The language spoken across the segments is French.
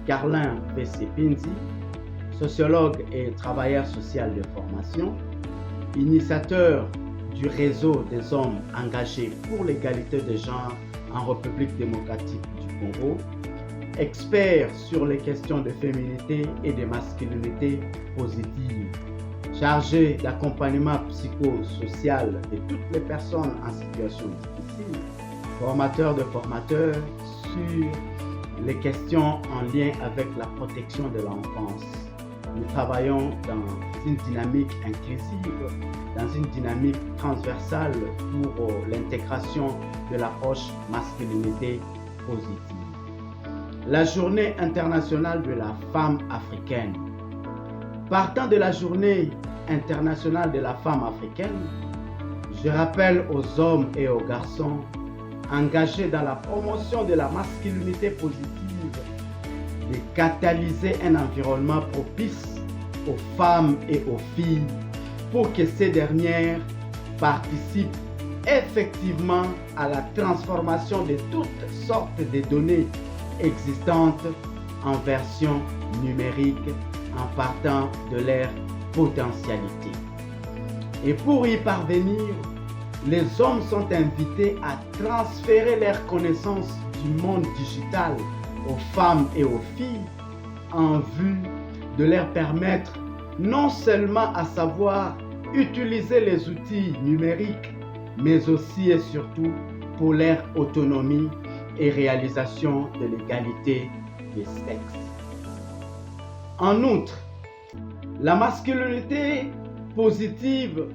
Carlin Vessepinzi, sociologue et travailleur social de formation, initiateur du réseau des hommes engagés pour l'égalité des genres en République démocratique du Congo, expert sur les questions de féminité et de masculinité positive, chargé d'accompagnement psychosocial de toutes les personnes en situation difficile, formateur de formateurs sur les questions en lien avec la protection de l'enfance. Nous travaillons dans une dynamique inclusive, dans une dynamique transversale pour l'intégration de l'approche masculinité positive. La journée internationale de la femme africaine. Partant de la journée internationale de la femme africaine, je rappelle aux hommes et aux garçons engagés dans la promotion de la masculinité positive de catalyser un environnement propice aux femmes et aux filles pour que ces dernières participent effectivement à la transformation de toutes sortes de données existantes en version numérique en partant de leur potentialité. Et pour y parvenir, les hommes sont invités à transférer leurs connaissances du monde digital aux femmes et aux filles en vue de leur permettre non seulement à savoir utiliser les outils numériques, mais aussi et surtout pour leur autonomie et réalisation de l'égalité des sexes. En outre, la masculinité positive,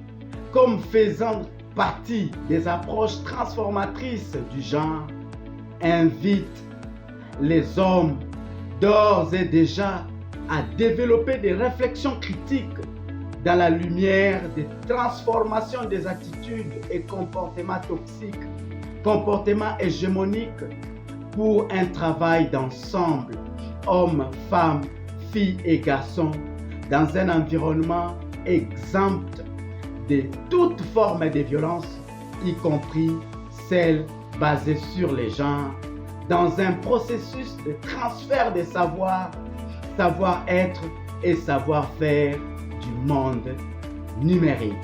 comme faisant partie des approches transformatrices du genre, invite les hommes d'ores et déjà à développer des réflexions critiques dans la lumière des transformations des attitudes et comportements toxiques, comportements hégémoniques, pour un travail d'ensemble, hommes, femmes, filles et garçons, dans un environnement exempt de toute forme de violence, y compris celle basée sur les genres, dans un processus de transfert des savoirs, savoir-être et savoir-faire du monde numérique.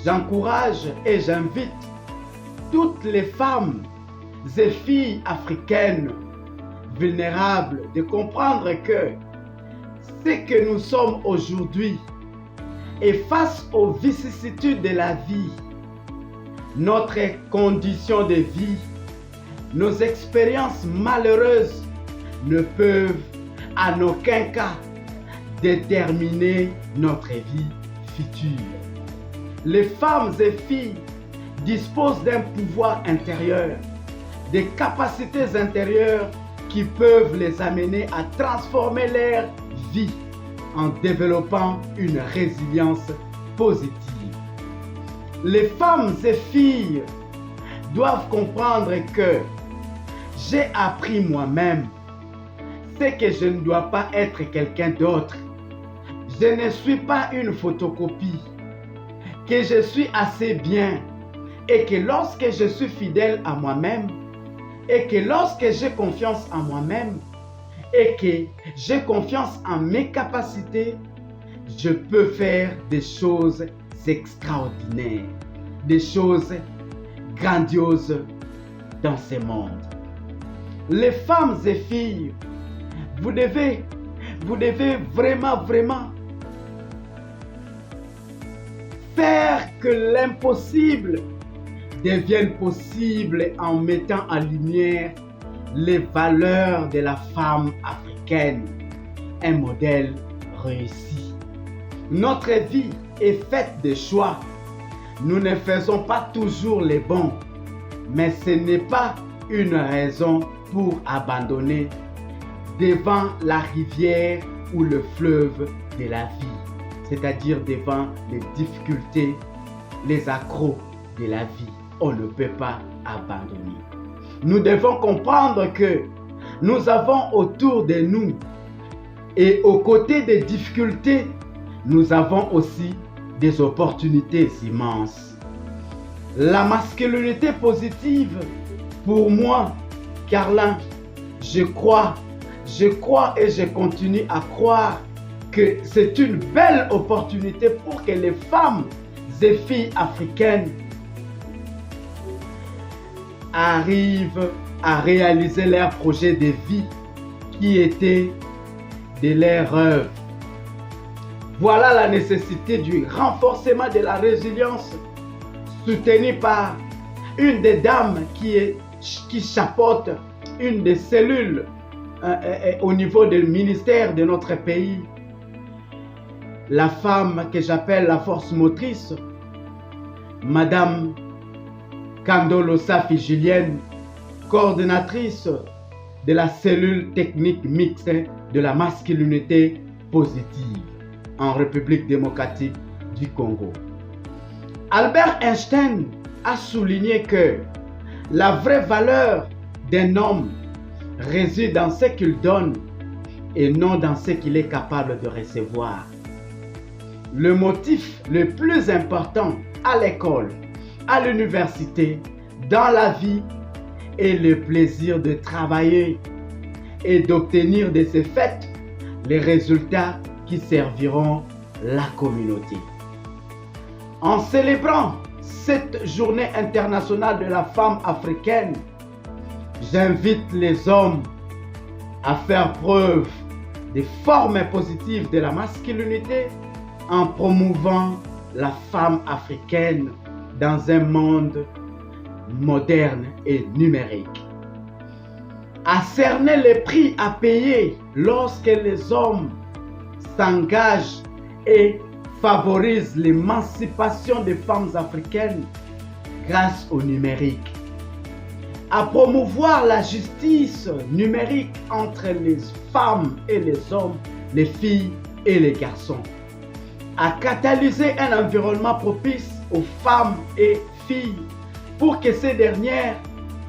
J'encourage et j'invite toutes les femmes et filles africaines vulnérables de comprendre que ce que nous sommes aujourd'hui et face aux vicissitudes de la vie, notre condition de vie, nos expériences malheureuses ne peuvent en aucun cas déterminer notre vie future. Les femmes et filles disposent d'un pouvoir intérieur, des capacités intérieures qui peuvent les amener à transformer leur vie en développant une résilience positive. Les femmes et filles doivent comprendre que j'ai appris moi-même, c'est que je ne dois pas être quelqu'un d'autre. Je ne suis pas une photocopie, que je suis assez bien et que lorsque je suis fidèle à moi-même et que lorsque j'ai confiance en moi-même et que j'ai confiance en mes capacités, je peux faire des choses extraordinaires, des choses grandioses dans ce monde. Les femmes et filles, vous devez vraiment faire que l'impossible devienne possible en mettant en lumière les valeurs de la femme africaine, un modèle réussi. Notre vie est faite de choix. Nous ne faisons pas toujours les bons, mais ce n'est pas une raison pour abandonner devant la rivière ou le fleuve de la vie, c'est-à-dire devant les difficultés, les accros de la vie. On ne peut pas abandonner. Nous devons comprendre que nous avons autour de nous et aux côtés des difficultés, nous avons aussi des opportunités immenses. La masculinité positive, pour moi, Carlin, je crois je crois et je continue à croire que c'est une belle opportunité pour que les femmes et filles africaines arrivent à réaliser leur projet de vie qui était de leurs rêves. Voilà la nécessité du renforcement de la résilience soutenue par une des dames qui chapeaute une des cellules au niveau du ministère de notre pays. La femme que j'appelle la force motrice, Madame Kandolo Safi Julienne, coordonnatrice de la cellule technique mixte de la masculinité positive en République démocratique du Congo. Albert Einstein a souligné que la vraie valeur d'un homme réside dans ce qu'il donne et non dans ce qu'il est capable de recevoir. Le motif le plus important à l'école, à l'université, dans la vie est le plaisir de travailler et d'obtenir de ce fait les résultats qui serviront la communauté. En célébrant cette journée internationale de la femme africaine, j'invite les hommes à faire preuve des formes positives de la masculinité en promouvant la femme africaine dans un monde moderne et numérique. À cerner les prix à payer lorsque les hommes s'engagent et favorisent l'émancipation des femmes africaines grâce au numérique. À promouvoir la justice numérique entre les femmes et les hommes, les filles et les garçons. À catalyser un environnement propice aux femmes et filles pour que ces dernières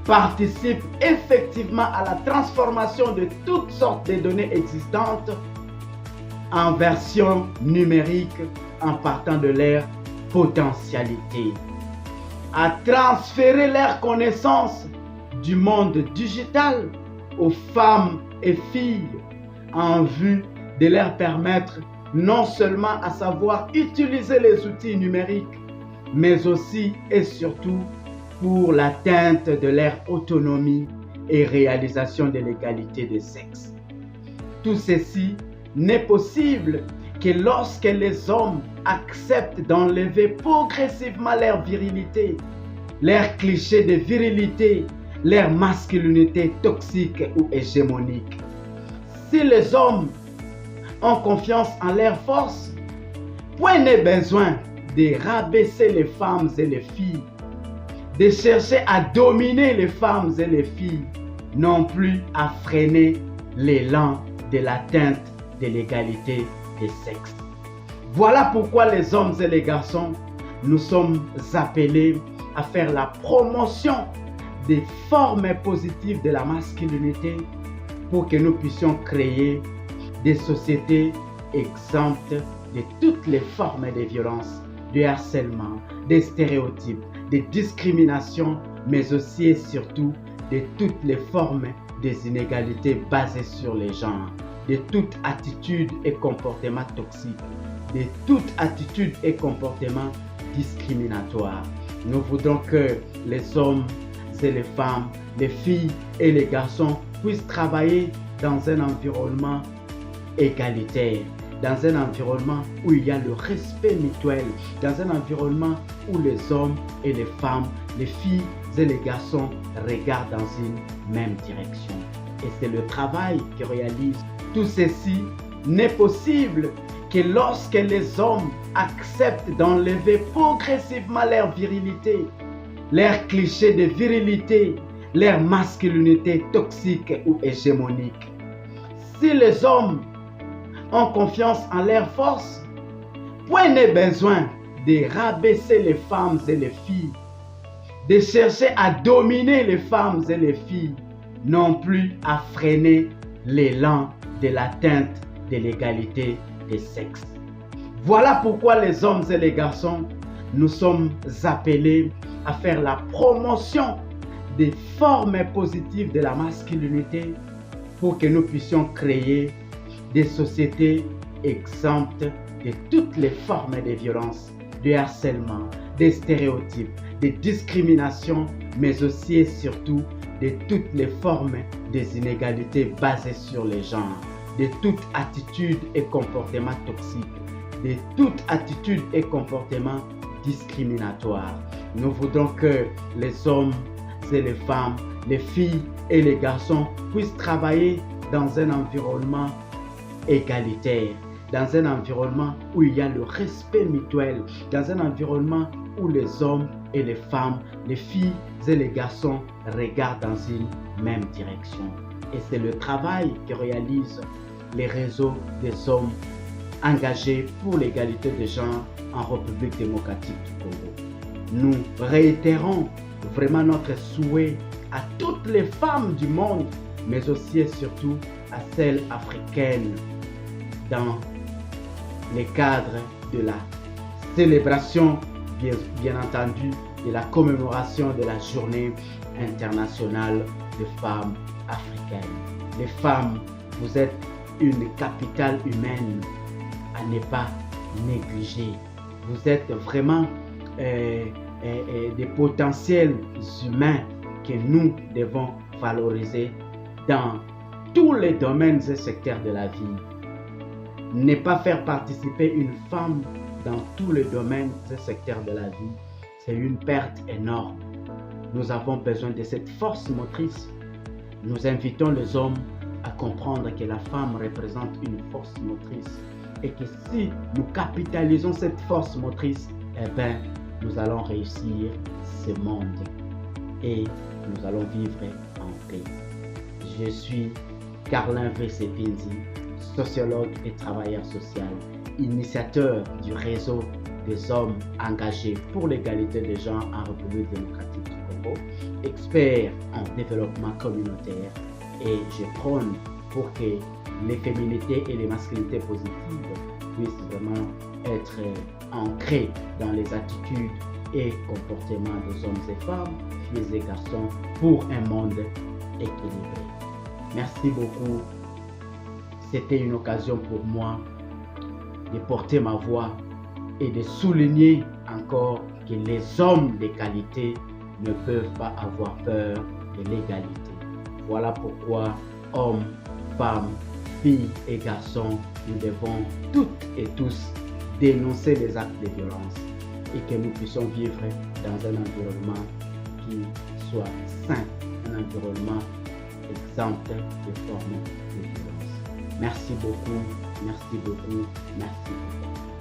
participent effectivement à la transformation de toutes sortes de données existantes en version numérique en partant de leur potentialité. À transférer leurs connaissances du monde digital aux femmes et filles en vue de leur permettre non seulement à savoir utiliser les outils numériques, mais aussi et surtout pour l'atteinte de leur autonomie et réalisation de l'égalité des sexes. Tout ceci n'est possible que lorsque les hommes acceptent d'enlever progressivement leur virilité, leurs clichés de virilité, leur masculinité toxique ou hégémonique. Si les hommes ont confiance en leur force, point n'est besoin de rabaisser les femmes et les filles, de chercher à dominer les femmes et les filles, non plus à freiner l'élan de l'atteinte de l'égalité des sexes. Voilà pourquoi les hommes et les garçons, nous sommes appelés à faire la promotion des formes positives de la masculinité pour que nous puissions créer des sociétés exemptes de toutes les formes de violence, de harcèlement, des stéréotypes, des discriminations, mais aussi et surtout de toutes les formes des inégalités basées sur les genres, de toute attitude et comportement toxique, de toute attitude et comportement discriminatoire. Nous voudrons que les hommes et les femmes, les filles et les garçons puissent travailler dans un environnement égalitaire, dans un environnement où il y a le respect mutuel, dans un environnement où les hommes et les femmes, les filles et les garçons regardent dans une même direction. Et c'est le travail que réalise. Tout ceci n'est possible que lorsque les hommes acceptent d'enlever progressivement leur virilité, leurs clichés de virilité, leur masculinité toxique ou hégémonique. Si les hommes ont confiance en leur force, point n'est besoin de rabaisser les femmes et les filles, de chercher à dominer les femmes et les filles, non plus à freiner l'élan de l'atteinte de l'égalité des sexes. Voilà pourquoi les hommes et les garçons, nous sommes appelés à faire la promotion des formes positives de la masculinité pour que nous puissions créer des sociétés exemptes de toutes les formes de violence, de harcèlement, des stéréotypes, des discriminations, mais aussi et surtout de toutes les formes des inégalités basées sur les genres, de toute attitude et comportement toxique, de toute attitude et comportement discriminatoire. Nous voudrons que les hommes et les femmes, les filles et les garçons puissent travailler dans un environnement égalitaire, dans un environnement où il y a le respect mutuel, dans un environnement où les hommes et les femmes, les filles et les garçons regardent dans une même direction. Et c'est le travail que réalisent les réseaux des hommes engagés pour l'égalité des genres en République démocratique du Congo. Nous réitérons vraiment notre souhait à toutes les femmes du monde, mais aussi et surtout à celles africaines, dans les cadres de la célébration, bien entendu, de la commémoration de la Journée internationale des femmes africaines. Les femmes, vous êtes une capitale humaine à ne pas négliger. Vous êtes vraiment des potentiels humains que nous devons valoriser dans tous les domaines et secteurs de la vie. Ne pas faire participer une femme dans tous les domaines et secteurs de la vie, c'est une perte énorme. Nous avons besoin de cette force motrice. Nous invitons les hommes à comprendre que la femme représente une force motrice et que si nous capitalisons cette force motrice, eh bien, nous allons réussir ce monde et nous allons vivre en paix. Je suis Carlin V.C. Pinzi, sociologue et travailleur social, initiateur du réseau des hommes engagés pour l'égalité des genres en République démocratique du Congo, expert en développement communautaire, et je prône pour que les féminités et les masculinités positives puissent vraiment être ancrées dans les attitudes et comportements des hommes et femmes, filles et garçons, pour un monde équilibré. Merci beaucoup. C'était une occasion pour moi de porter ma voix et de souligner encore que les hommes de qualité ne peuvent pas avoir peur de l'égalité. Voilà pourquoi hommes, femmes, filles et garçons, nous devons toutes et tous dénoncer les actes de violence et que nous puissions vivre dans un environnement qui soit sain, un environnement exempt de formes de violence. Merci beaucoup, merci beaucoup, merci beaucoup.